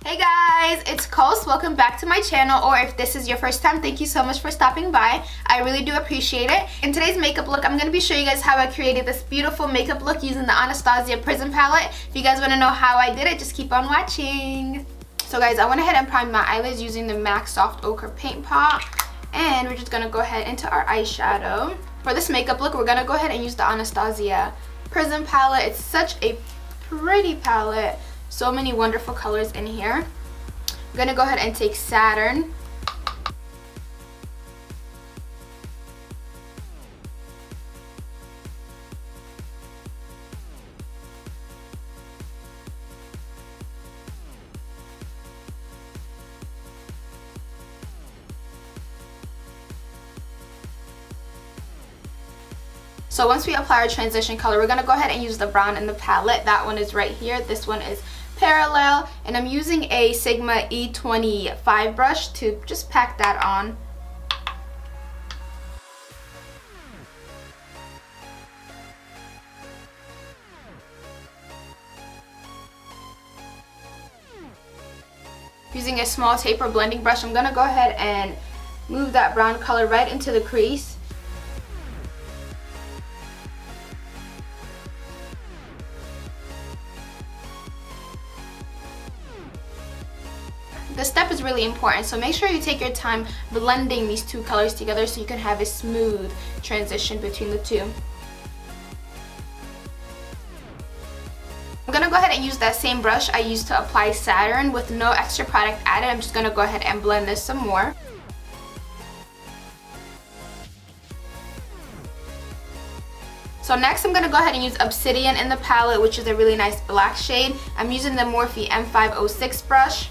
Hey guys, it's Kows. Welcome back to my channel, or if this is your first time, thank you so much for stopping by. I really do appreciate it. In today's makeup look, I'm going to be showing you guys how I created this beautiful makeup look using the Anastasia Prism palette. If you guys want to know how I did it, just keep on watching. So guys, I went ahead and primed my eyelids using the MAC Soft Ochre Paint Pot, and we're just going to go ahead into our eyeshadow. For this makeup look, we're going to go ahead and use the Anastasia Prism palette. It's such a pretty palette. So many wonderful colors in here. I'm gonna go ahead and take Saturn. So once we apply our transition color, we're gonna go ahead and use the brown in the palette. That one is right here. This one is Parallel, and I'm using a Sigma E25 brush to just pack that on. Using a small taper blending brush, I'm gonna go ahead and move that brown color right into the crease. This step is really important, so make sure you take your time blending these two colors together so you can have a smooth transition between the two. I'm going to go ahead and use that same brush I used to apply Saturn with no extra product added. I'm just going to go ahead and blend this some more. So next I'm going to go ahead and use Obsidian in the palette, which is a really nice black shade. I'm using the Morphe M506 brush.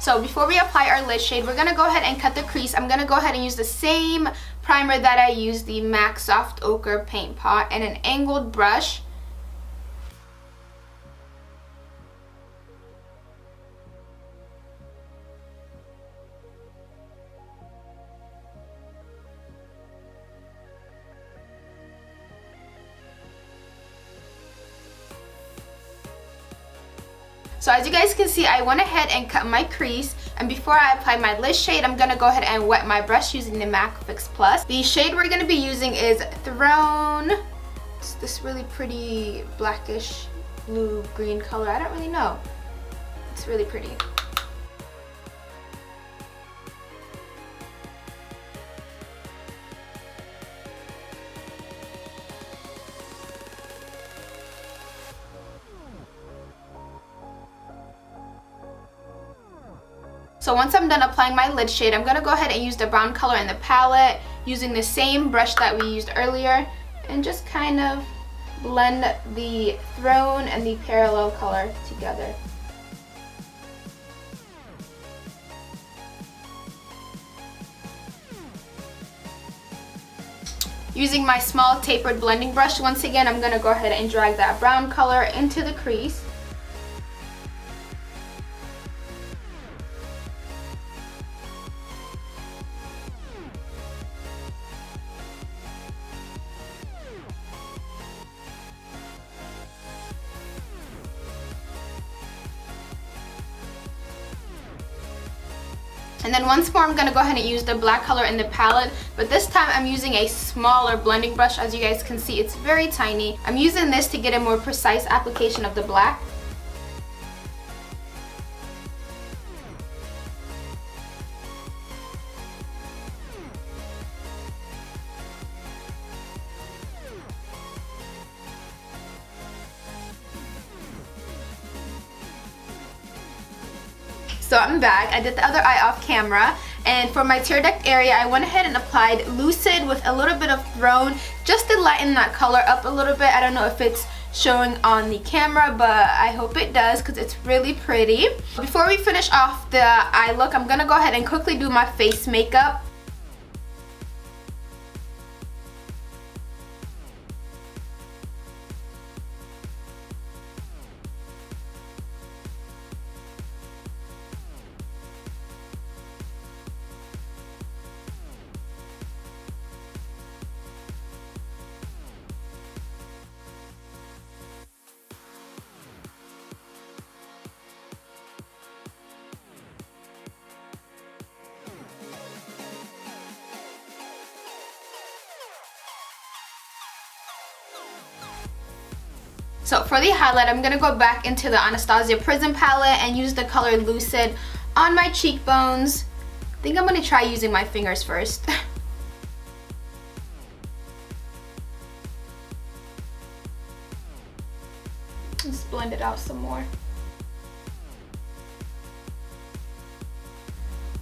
So before we apply our lid shade, we're going to go ahead and cut the crease. I'm going to go ahead and use the same primer that I used, the MAC Soft Ochre Paint Pot, and an angled brush. So as you guys can see, I went ahead and cut my crease, and before I apply my lid shade, I'm going to go ahead and wet my brush using the MAC Fix Plus. The shade we're going to be using is Throne. It's this really pretty blackish blue green color. I don't really know. It's really pretty. So once I'm done applying my lid shade, I'm going to go ahead and use the brown color in the palette using the same brush that we used earlier and just kind of blend the Throne and the Parallel color together. Using my small tapered blending brush, once again I'm going to go ahead and drag that brown color into the crease. And then once more, I'm going to go ahead and use the black color in the palette, but this time I'm using a smaller blending brush. As you guys can see, it's very tiny. I'm using this to get a more precise application of the black. So I'm back. I did the other eye off camera, and for my tear duct area, I went ahead and applied Lucid with a little bit of Throne just to lighten that color up a little bit. I don't know if it's showing on the camera, but I hope it does because it's really pretty. Before we finish off the eye look, I'm gonna go ahead and quickly do my face makeup. So for the highlight, I'm gonna go back into the Anastasia Prism palette and use the color Lucid on my cheekbones. I think I'm gonna try using my fingers first. Let's blend it out some more.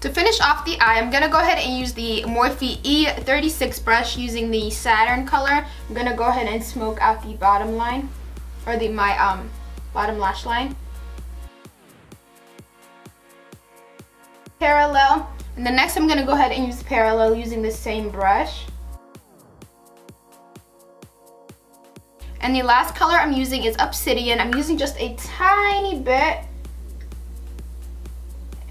To finish off the eye, I'm gonna go ahead and use the Morphe E36 brush using the Saturn color. I'm gonna go ahead and smoke out the bottom line, or my bottom lash line. Parallel, and then next I'm gonna go ahead and use parallel using the same brush. And the last color I'm using is Obsidian. I'm using just a tiny bit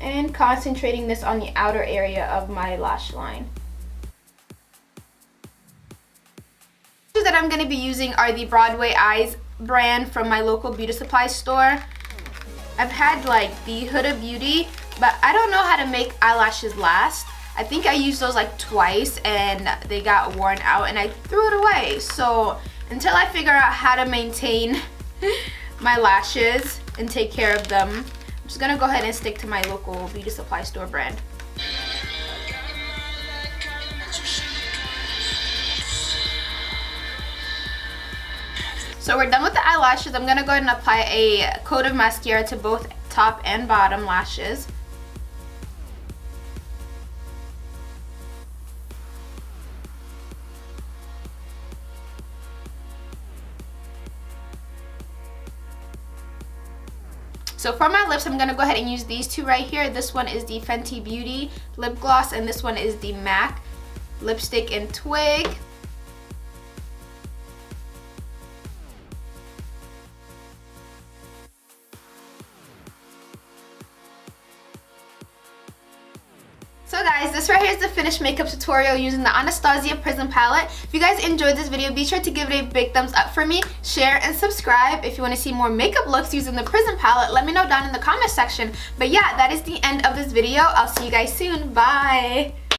and concentrating this on the outer area of my lash line. That I'm going to be using are the Broadway Eyes brand from my local beauty supply store. I've had like the Huda Beauty, but I don't know how to make eyelashes last. I think I used those like twice and they got worn out and I threw it away. So until I figure out how to maintain my lashes and take care of them, I'm just gonna go ahead and stick to my local beauty supply store brand. So we're done with the eyelashes. I'm gonna go ahead and apply a coat of mascara to both top and bottom lashes. So for my lips, I'm gonna go ahead and use these two right here. This one is the Fenty Beauty lip gloss, and this one is the MAC lipstick in Twig. So guys, this right here is the finished makeup tutorial using the Anastasia Prism palette. If you guys enjoyed this video, be sure to give it a big thumbs up for me, share, and subscribe. If you want to see more makeup looks using the Prism palette, let me know down in the comment section. But yeah, that is the end of this video. I'll see you guys soon. Bye!